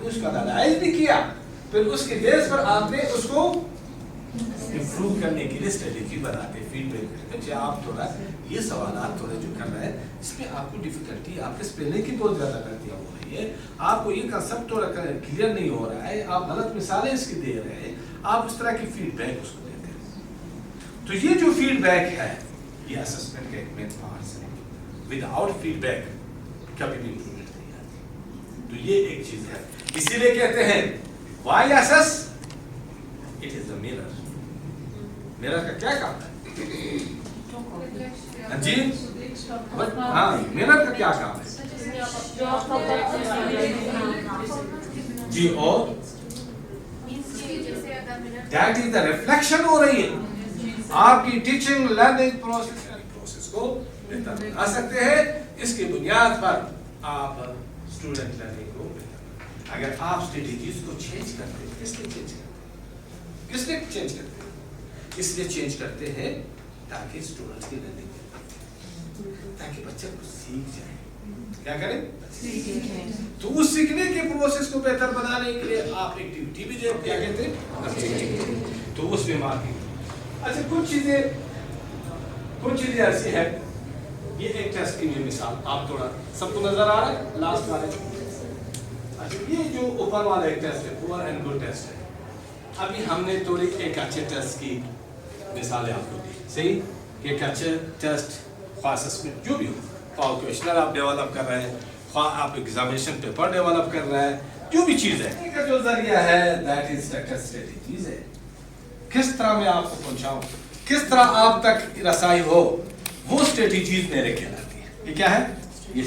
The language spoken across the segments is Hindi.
आपने उसका एनालाइज भी किया, फिर उसके बेस पर आपने उसको इम्प्रूव करने के लिए स्ट्रेटेजी बनाते, फीडबैक करते। अच्छा आप थोड़ा ये सवाल आप थोड़ा जो कर रहे हैं इसमें आपको डिफिकल्टी आपके स्पेलिंग की बहुत ज़्यादा गलतियाँ हो रही है, आपको ये कंसेप्ट थोड़ा क्लियर नहीं हो रहा है, आप गलत मिसालें इसकी दे रहे हैं, आप उस तरह की फीडबैक उसको देते हैं। तो ये जो फीडबैक है ये असेसमेंट का एक मेन पार्ट है, विदाउट फीडबैक कभी भी इम्प्रूवमेंट नहीं आती। तो ये एक चीज है, इसीलिए कहते हैं why assess, it is the mirror. Mirror का क्या काम है जी? हाँ, मिरर का क्या काम है जी? और दैट इज द रिफ्लेक्शन हो रही है आपकी टीचिंग लर्निंग प्रोसेस को बेहतर बना सकते हैं। इसकी बुनियाद पर आप स्टूडेंट लर्निंग को बेहतर, अगर आप स्ट्रेटेजीज को चेंज करते हैं, किसने चेंज करते हैं, किसने चेंज करते हैं? इसलिए चेंज करते हैं ताकि स्टूडेंट्स की लर्निंग, ताकि बच्चा कुछ सीख जाए। क्या करें? तो उस सीखने के प्रोसेस को बेहतर बनाने के लिए आप एक्टिविटी भी देते, क्या कहते हैं, तो उसमें मार्किंग। अच्छा कुछ चीजें ऐसी है, ये एक टेस्ट की मिसाल आप थोड़ा सबको नजर आ रहा है लास्ट वाले। अच्छा ये जो ऊपर वाला एक टेस्ट है, पुअर एंड गुड टेस्ट है, अभी हमने थोड़ी एक अच्छे टेस्ट की मिसालें आपको दी, सही? एक अच्छे टेस्ट असेसमेंट जो भी हो, क्वेश्चनर आप डेवलप कर रहे हैं, आप एग्जामिनेशन पेपर डेवलप कर रहे हैं, जो भी चीज है, इसका जो जरिया है दैट इज स्ट्रेटेजीज है। किस तरह मैं आपको पहुंचाऊं, किस तरह आप तक रसाई हो, वो स्ट्रेटेजीज मेरे कहलाती है। ये क्या है? ये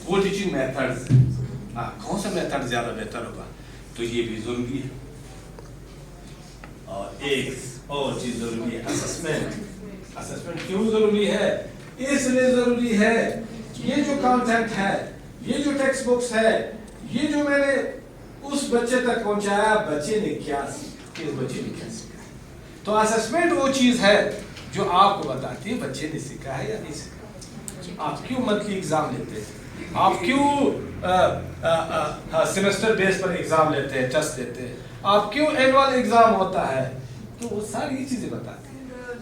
वो टीचिंग मेथड्स है। कौन सा मेथड ज्यादा बेहतर होगा, तो ये भी जरूरी है। और एक और चीज जरूरी है, असेसमेंट। असेसमेंट क्यों जरूरी है? इसलिए जरूरी है, ये जो कंटेंट है, ये जो टेक्स्ट बुक्स है, ये जो मैंने उस बच्चे तक पहुंचाया, बच्चे ने क्या सीखा, किस बच्चे ने क्या सीखा। तो असेसमेंट वो चीज है जो आपको बताती है बच्चे ने सीखा है या नहीं सीखा। आप क्यों मंथली एग्जाम लेते हैं, आप क्यों सेमेस्टर बेस पर एग्जाम लेते हैं, टेस्ट लेते हैं, आप क्यों एनुअल एग्जाम होता है, तो वो सारी चीजें बताती हैं।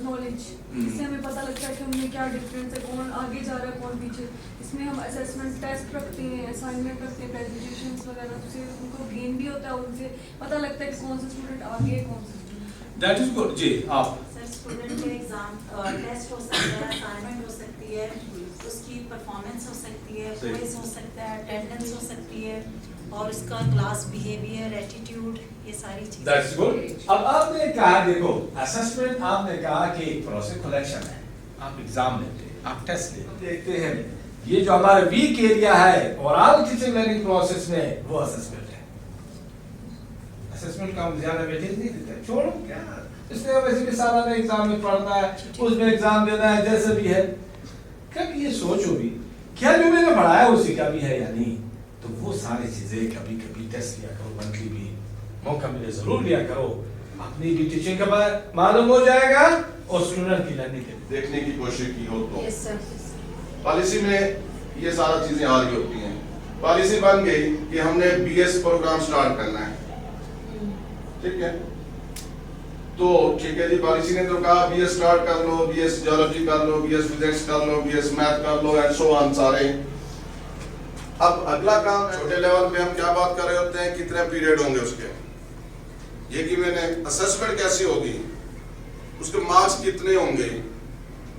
नॉलेज, इससे हमें पता लगता है कि हमें क्या डिफरेंस है, कौन आगे जा रहा है कौन पीछे। इसमें हम असेसमेंट टेस्ट रखते हैं, असाइनमेंट रखते हैं, प्रेजेंटेशंस वगैरह, तो उससे उनको गेन भी होता है, उनसे पता लगता है कि कौन सा स्टूडेंट आगे है, कौन सा स्टूडेंट। दैट इज गुड जी। आप सर स्टूडेंट के एग्जाम टेस्ट हो सकता है, असाइनमेंट हो सकती है, उसकी परफॉर्मेंस हो सकती है, क्विज हो सकता है, अटेंडेंस हो सकती है, और उसका क्लास बिहेवियर, एटीट्यूड, ये सारी चीजें। That's good. अब आपने कहा, देखो असेसमेंट आपने कहा कि एक प्रोसेस कलेक्शन है, आप एग्जाम लेते हैं, आप टेस्ट लेते देखते हैं, ये जो हमारा वीक एरिया है ओवरऑल टीचिंग लर्निंग प्रोसेस में, वो असेसमेंट है। असेसमेंट का हम ज्यादा वेटेज नहीं देते, छोड़ो क्या, इसलिए वैसे भी सारा एग्जाम में पढ़ना है, उसमें एग्जाम देना है, जैसे भी है। कभी ये सोचो भी क्या जो मैंने पढ़ाया उसी का भी है या नहीं, तो वो सारी चीजें कभी कभी टेस्ट लिया करो, मंथली भी मौका मिले जरूर लिया करो, अपनी भी टीचिंग का मालूम हो जाएगा और स्टूडेंट की लर्निंग देखने की कोशिश की हो तो। Yes sir. पॉलिसी में ये सारा चीजें आ रही होती हैं, पॉलिसी बन गई कि हमने बीएस प्रोग्राम स्टार्ट करना है, ठीक है, तो ठीक है जी, पॉलिसी ने तो कहा बीएस स्टार्ट कर लो, बीएस जियोलॉजी कर लो, बीएस फिजिक्स कर लो, बीएस मैथ कर लो एंड सो ऑन सारे। अब अगला काम छोटे लेवल पे हम क्या बात कर रहे होते हैं, कितने पीरियड होंगे उसके, ये कि मैंने असेसमेंट कैसी होगी, उसके मार्क्स कितने होंगे,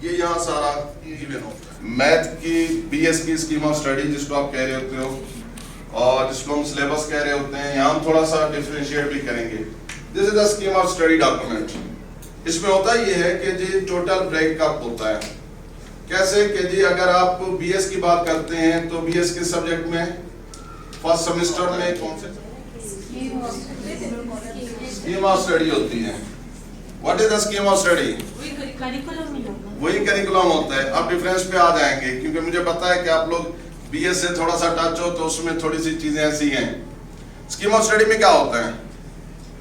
ये यहाँ सारा इवन होता है। मैथ की बीएस की स्कीम ऑफ स्टडी जिसको आप कह रहे होते हो और जिसको हम सिलेबस कह रहे होते हैं, यहाँ हम थोड़ा सा डिफरेंशिएट भी करेंगे। This is the scheme of study document. इसमें होता ये है कि जी टोटल ब्रेकअप होता है, कैसे कि जी अगर आप बीएस की बात करते हैं तो बीएस के सब्जेक्ट में फर्स्ट सेमेस्टर में कौन से स्कीम ऑफ स्टडी होती है। What is the scheme of study? वही करिकुलम होता है। आप डिफरेंस पे आ जाएंगे क्योंकि मुझे पता है कि आप लोग बीएस से थोड़ा सा टच हो, तो उसमें थोड़ी सी चीजें ऐसी हैं। स्कीम ऑफ स्टडी में क्या होता है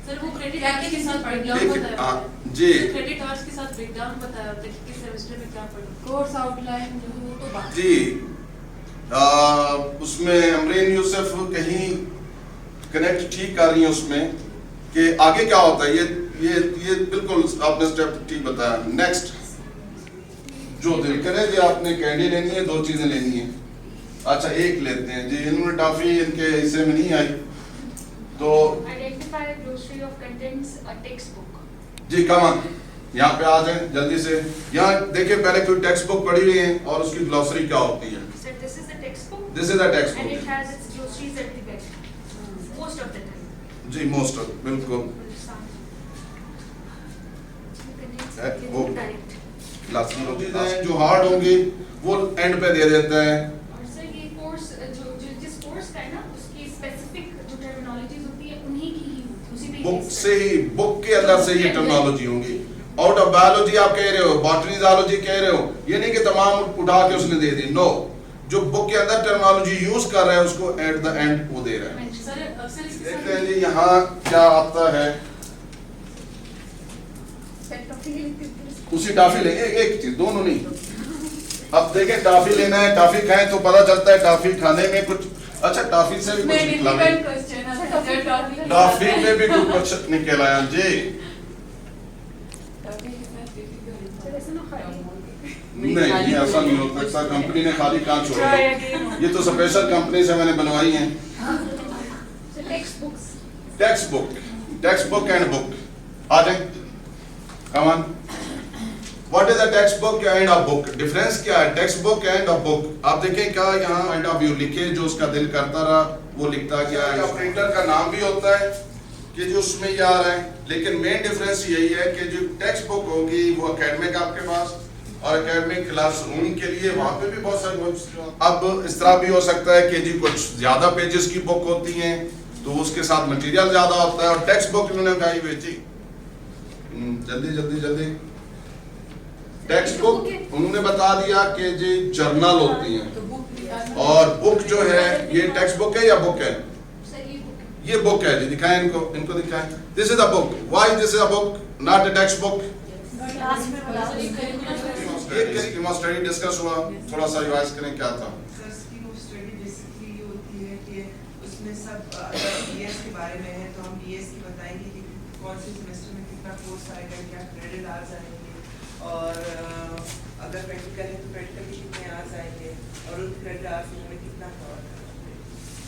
सर? वो क्रेडिट आवर्स के साथ ब्रेकडाउन बताया जी, क्रेडिट आवर्स के साथ ब्रेकडाउन बताया होता है कि किस सेमेस्टर में क्या पढ़ना, कोर्स आउटलाइन जो वो तो जी। उसमें अमरीन यूसुफ कनेक्ट ठीक कर रही हैं उसमें कि आगे क्या होता है। ये बिल्कुल आपने स्टेप ठीक बताया। नेक्स्ट जो दिल करे जी आपने कैंडी लेनी है, 2 चीजें लेनी है। अच्छा एक लेते हैं जी, इन्होंने टॉफी इनके हिस्से में नहीं आई तो identify glossary of contents a textbook. जी कम यहाँ पे आ जाए जल्दी से। यहाँ देखिए पहले कोई टेक्स्ट बुक पढ़ी हुई है और उसकी ग्लॉसरी क्या होती है। Sir this is the textbook this is the text and it book. Has its groceries at the back most of the time. जी मोस्ट ऑफ बिल्कुल वो क्लास जो हार्ड होंगी वो एंड पे दे देते हैं। और सर ये कोर्स जो जिस कोर्स का है ना उसकी स्पेसिफिक जो टर्मिनोलॉजीज होती है उन्हीं की ही उसी पे बुक से ही, बुक के अंदर से ये टर्मिनोलॉजी होंगी। आउट ऑफ बायोलॉजी आप कह रहे हो, बॉटनी ज़ूलॉजी कह रहे हो, ये नहीं कि तमाम उठा के उसने दे दी। नो, जो बुक के अंदर टर्मिनोलॉजी यूज कर रहा है उसको एट द एंड वो दे रहा है। सर अक्सर इसके देखते हैं जी यहाँ क्या आता है। उसी टॉफी लेंगे, एक चीज, दोनों नहीं। अब देखें टॉफी लेना है, टॉफी खाएं तो पता चलता है टॉफी खाने में कुछ अच्छा, टॉफी से भी कुछ निकला नहीं, टॉफी में भी कुछ निकल आया जी। नहीं ये ऐसा नहीं हो सकता, कंपनी ने खाली कहाँ छोड़ा, ये तो स्पेशल कंपनी से मैंने बनवाई है। टेक्स्ट बुक एंड बुक आ जाए। Come on, what is a text book and a book? Difference क्या है text book and a book? आप देखें क्या यहाँ पॉइंट ऑफ व्यू लिखे, जो उसका दिल करता रहा वो लिखता क्या है। प्रिंटर का नाम भी होता है कि जो उसमें ये आ रहा है, लेकिन मेन डिफरेंस यही है कि जो टेक्स्ट बुक होगी वो एकेडमिक आपके पास, और एकेडमिक क्लासरूम के लिए वहाँ पे भी बहुत सारे बुक्स। अब इस तरह भी हो सकता है कि जी कुछ ज्यादा पेजेस की बुक होती हैं तो उसके साथ मटेरियल ज्यादा होता है, और टेक्स्ट बुक इन्होंने कहा बेची जल्दी जल्दी जल्दी। टेक्स्ट बुक उन्होंने बता दिया कि जी जर्नल होती हैं, और बुक जो है ये टेक्स्ट बुक है या बुक है? ये बुक है जी, दिखाएं इनको, इनको दिखाएं। This is a book. Why this is a book not a text book? एक स्टडी डिस्कस हुआ, थोड़ा सा रिवाइज करें क्या था। Sir scheme of study basically ये होती है कि उसमें सब अगर बीएस के बारे में है तो हम बीएस की बताएंगे कि कौन से सेमेस्टर में कितना कोर्स आएगा, क्या क्रेडिट आवर्स आएंगे, और अगर प्रैक्टिकल है तो प्रैक्टिकल के कितने आवर्स आएंगे, और उन क्रेडिट आवर्स में कितना कवर करना है।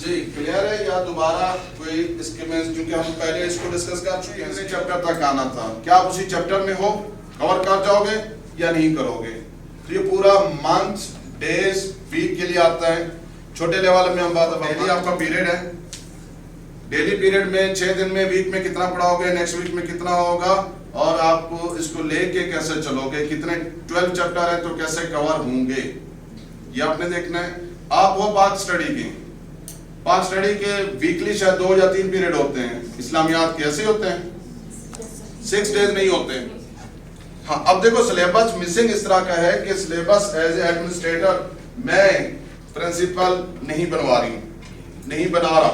जी क्लियर है या दोबारा कोई इसके में, क्योंकि हम पहले इसको डिस्कस कर चुके हैं, इसी चैप्टर तक आना था। क्या आप उसी चैप्टर में हो, कवर कर जाओगे या नहीं करोगे? तो ये पूरा मंथ, डेज, वीक के लिए आता है। छोटे लेवल में हम बात, डेली आपका पीरियड है, डेली पीरियड में 6 दिन में, वीक में कितना पढ़ाओगे, नेक्स्ट वीक में कितना होगा, और आप इसको लेके कैसे चलोगे, कितने 12 चैप्टर है तो कैसे कवर होंगे, ये आपने देखना है। आप वो पाक स्टडी के वीकली शायद 2 या 3 पीरियड होते हैं, इस्लामियात कैसे होते हैं, 6 डेज नहीं होते। हाँ अब देखो सिलेबस मिसिंग इस तरह का है कि सिलेबस एज ए एडमिनिस्ट्रेटर मैं प्रिंसिपल नहीं बनवा रही, नहीं बना रहा।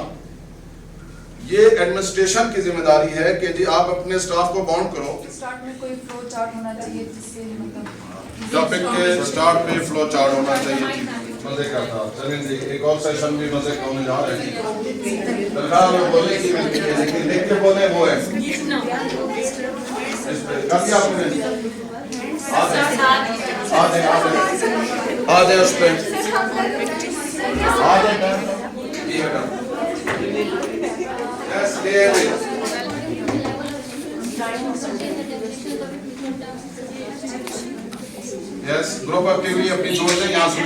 ये एडमिनिस्ट्रेशन की जिम्मेदारी है कि जी आप अपने स्टाफ को बाउंड करो। स्टार्ट में कोई फ्लो चार्ट होना चाहिए जिससे टॉपिक के स्टार्ट पे फ्लो चार्ट होना चाहिए। मजे का था, चलें जी एक और सेशन भी मजे का होने जा रहे हैं। तनख्वाह में बोले कि लिख के बोले वो है इस पे कर दिया आपने, आ जाए उस पे आ जाए यस ले यस ग्रुप एक्टिविटी अपनी सोचें यहाँ से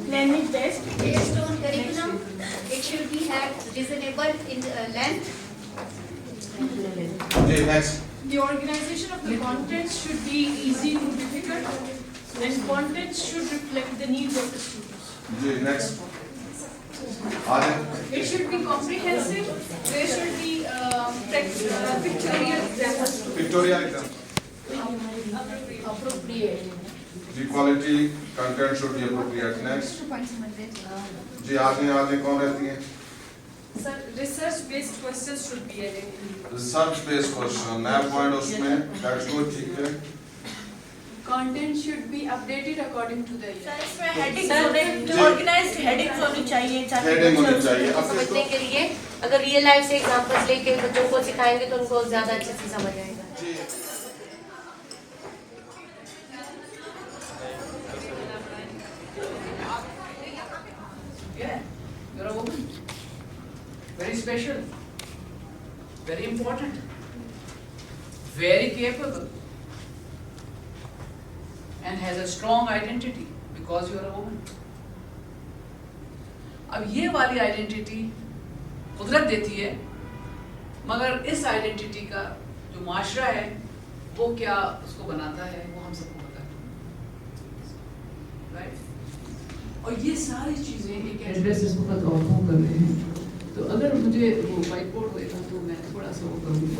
Plan it best based on curriculum. It should be had reasonable in length. जी next. The organization of the contents should be easy to difficult, and contents should reflect the needs of the students. जी नेक्स्ट आ जाए। It should be comprehensive. There should be pictorial examples. Pictorial exam Appropriate. जी quality content should be appropriate. Next जी आगे कौन रहती है? Sir, research-based questions should be added. Research based question नया पॉइंट उसमें दैट्स गुड, ठीक है। content should be updated according to the year. इसमें हेडिंग्स ऑर्गेनाइज्ड हेडिंग्स होनी चाहिए ताकि Heading होनी बच्चे चाहिए। उसको अब समझने के लिए अगर रियल लाइफ से एग्जांपल्स लेके बच्चों को सिखाएंगे तो उनको ज्यादा अच्छे से समझ आएगा। Yeah, you're a woman. Very special, very important, very capable, and has a strong identity because you are a woman. अब ये वाली आइडेंटिटी कुदरत देती है, मगर इस आइडेंटिटी का जो माशरा है वो क्या उसको बनाता है वो हम सबको पता है, राइट? और ये सारी चीजें एक एड्रेस इस वक्त औरतों कर रहे हैं, तो अगर मुझे वो वाइट बोर्ड होगा तो मैं थोड़ा सा वो करूँगी।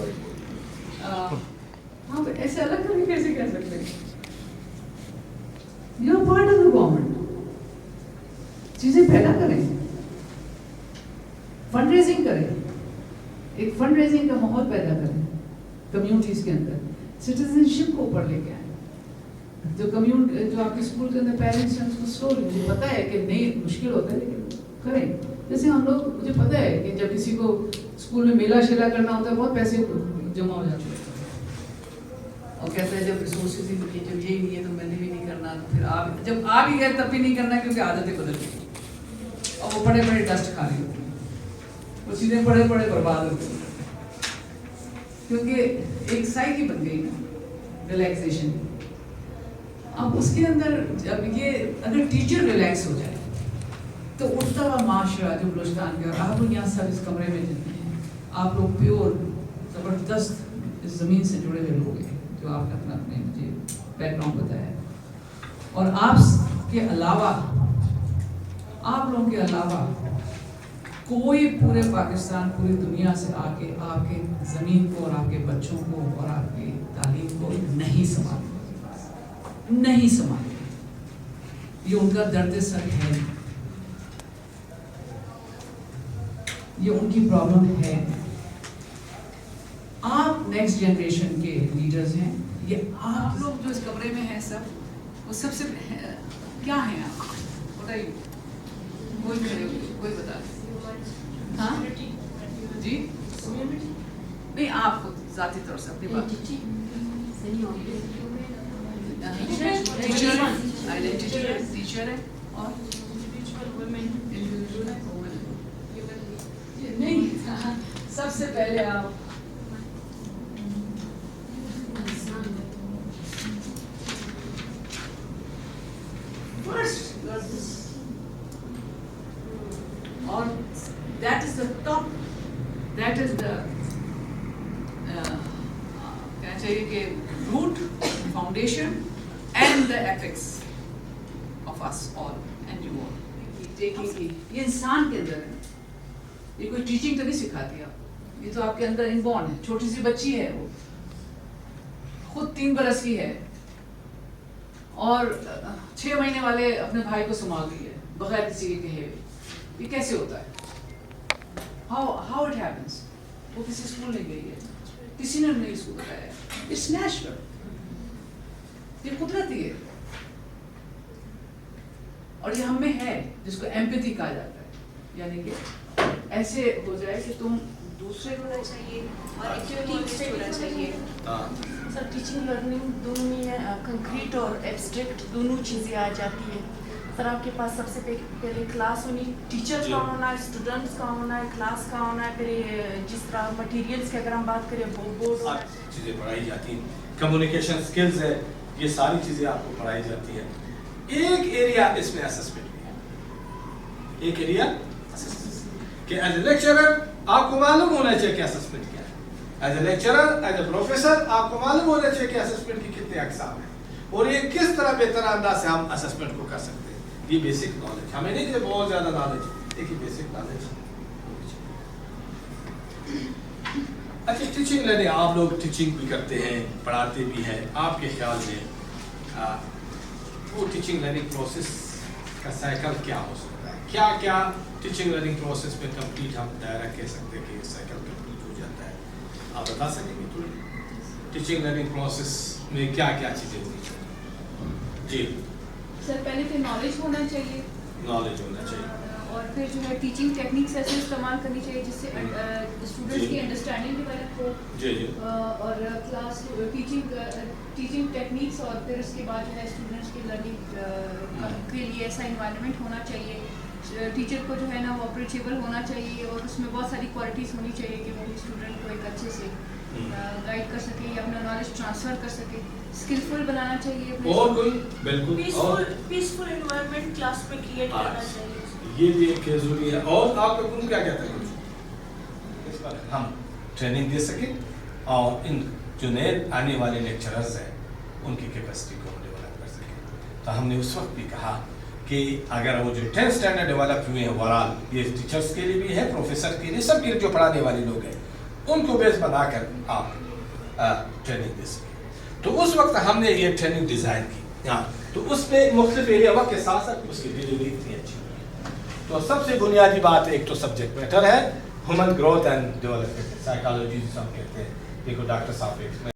हाँ, ऐसे अलग करके कैसे कह सकते हैं? You are part of the government, चीजें पैदा करें, फंड रेजिंग करें, एक फंड रेजिंग का माहौल पैदा करें कम्युनिटीज के अंदर, सिटीजनशिप को ऊपर लेके आए। जो आपके स्कूल के अंदर पेरेंट्स हैं उसको स्टोरी, मुझे पता है कि नहीं मुश्किल होता है लेकिन करें। जैसे हम लोग, मुझे पता है कि जब किसी को स्कूल में मेला शेला करना होता है बहुत पैसे जमा हो जाते हैं और कहते हैं जब रिसोर्सेज ही नहीं, जब यही नहीं है तो मैंने भी नहीं करना, तो फिर आप जब आ भी गए तब भी नहीं करना क्योंकि आदतें बदल गई और वो बड़े बड़े डस्ट खा रही होती हैं, वो चीज़ें बड़े बड़े बर्बाद होती हैं क्योंकि एक साइकी बन गई ना रिलैक्सेशन। अब उसके अंदर जब ये अगर टीचर रिलैक्स हो जाए तो उठता हुआ माशरा जो बलूचिस्तान का, आप लोग यहाँ सब इस कमरे में जितने हैं आप लोग प्योर ज़बरदस्त इस ज़मीन से जुड़े हुए लोग हैं जो आपने अपना अपने मुझे बैकग्राउंड बताया, और आप के अलावा आप लोगों के अलावा कोई पूरे पाकिस्तान पूरी दुनिया से आके आपके ज़मीन को और आपके बच्चों को और आपकी तालीम को नहीं संभाले। ये उनका दर्द सर है, ये उनकी प्रॉब्लम है। आप नेक्स्ट जनरेशन के लीडर्स हैं, ये आप लोग जो इस कमरे में हैं सब, वो सबसे क्या हैं आप बताइए, कोई खड़े हो कोई बता दे। हाँ जी, नहीं आपको जाती तौर से अपनी बात आइडेंटिटी है, टीचर है और इंडिविजुअल है, नहीं सबसे पहले आप और that is the top, that is the क्या चाहिए कि root, foundation and the ethics of us all and you all. देखिए ये इंसान के अंदर है, ये कोई टीचिंग तो नहीं सिखाती आप, ये तो आपके अंदर इनबॉर्न है। छोटी सी बच्ची है, वो खुद 3 बरस की है और 6 महीने वाले अपने भाई को संभाल रही है बगैर किसी के कहे हुए। ये कैसे होता है? How it happens? वो किसी स्कूल नहीं गई है, किसी ने नहीं इसको बताया। It's natural, ये कुदरती है और ये हम में है जिसको एम्पैथी कहा जाता है, यानी कि ऐसे हो जाए कि तुम दूसरे को होना चाहिए और एक्टिविटी होना चाहिए। सर टीचिंग लर्निंग दोनों में कंक्रीट और एब्स्ट्रैक्ट दोनों चीज़ें आ जाती है। सर आपके पास सबसे पहले क्लास होनी, टीचर का होना है, स्टूडेंट्स का होना है, क्लास का होना है, फिर जिस तरह मटेरियल्स की अगर हम बात करें बोर्ड चीज़ें पढ़ाई जाती हैं, कम्युनिकेशन स्किल्स है, ये सारी चीज़ें आपको पढ़ाई जाती हैं। एक एरिया इसमें असेसमेंट भी है, एक एरिया असेसमेंट कि एज ए लेक्चरर आपको मालूम होना चाहिए कि असेसमेंट क्या है, as a lecturer as a professor आपको मालूम होना चाहिए कि असेसमेंट की कितने अक़साम हैं और ये किस तरह बेहतर अंदाज से हम असेसमेंट को कर सकते हैं। ये बेसिक नॉलेज हमें नहीं कि बहुत ज़्यादा नॉलेज, एक ही बेसिक नॉलेज। अच्छा, टीचिंग लर्निंग आप लोग टीचिंग भी करते हैं, पढ़ाते भी हैं, आपके ख्याल में वो टीचिंग लर्निंग प्रोसेस का साइकिल क्या हो सकता है? क्या क्या टीचिंग लर्निंग प्रोसेस में कंप्लीट हम दायरा कह सकते हैं कि ये साइकिल कंप्लीट हो जाता है? आप बता सकेंगे थोड़ी टीचिंग लर्निंग प्रोसेस में क्या क्या चीज़ें होनी चाहिए? जी सर पहले तो नॉलेज होना चाहिए नॉलेज होना चाहिए और फिर जो है टीचिंग टेक्निक्स ऐसे इस्तेमाल करनी चाहिए जिससे स्टूडेंट्स की अंडरस्टैंडिंग डेवलप हो जी जी और क्लास टीचिंग टेक्निक्स और फिर उसके बाद जो है स्टूडेंट्स की लर्निंग के लिए ऐसा इन्वायरमेंट होना चाहिए टीचर को जो है ना वो अप्रोचेबल होना चाहिए और उसमें बहुत सारी क्वालिटीज़ होनी चाहिए कि वो स्टूडेंट को एक अच्छे से गाइड कर सके या अपना नॉलेज ट्रांसफ़र कर सके स्किलफुल बनाना चाहिए अपने और कोई बिल्कुल और पीसफुल एनवायरनमेंट क्लास में क्रिएट करना चाहिए ये भी एक जरूरी है। और आप लोगों क्या कहते हैं कुछ इस पर हम ट्रेनिंग दे सके और इन जो नए आने वाले लेक्चरर्स हैं उनकी कैपेसिटी को हम डेवलप कर सकें। तो हमने उस वक्त भी कहा कि अगर वो जो 10th स्टैंडर्ड डेवलप हुए हैं ओवरऑल ये टीचर्स के लिए भी है प्रोफेसर के लिए सबके लिए जो पढ़ाने वाले लोग हैं उनको बेस बनाकर आप ट्रेनिंग दे सकें। तो उस वक्त हमने ये ट्रेनिंग डिज़ाइन की हाँ तो उसमें मुख्तलिफ एरिया वक्त के साथ साथ उसकी डिलीवरी इतनी अच्छी हुई। तो सबसे बुनियादी बात एक तो सब्जेक्ट मैटर है human growth and development psychology जिसे हम कहते हैं देखो डॉक्टर साहब